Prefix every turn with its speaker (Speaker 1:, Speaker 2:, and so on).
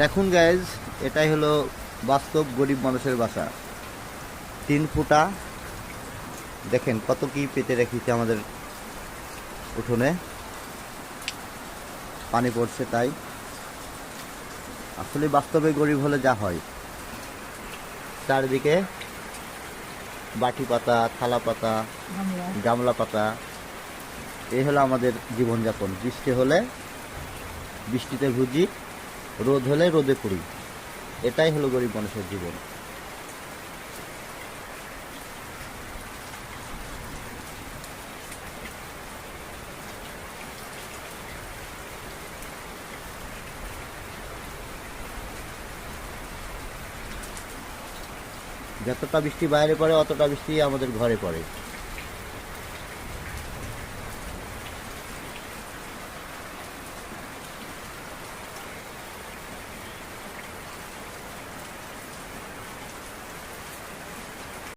Speaker 1: দেখুন গাইজ, এটাই হলো বাস্তব গরিব মানুষের বাসা। 3 ফুটা দেখেন কত কি পেতে রেখেছে আমাদের উঠোনে, পানি পড়ছে। তাই আসলে বাস্তবে গরিব হলে যা হয়, চারিদিকে বাটি পাতা, থালা পাতা, গামলা পাতা, এই হলো আমাদের জীবনযাপন। বৃষ্টি হলে বৃষ্টিতে ভিজি, রোদ হলে রোদে পড়ি। এটাই হলো গরিব মানুষের জীবন। যতটা বৃষ্টি বাইরে পড়ে, অতটা বৃষ্টি আমাদের ঘরে পড়ে।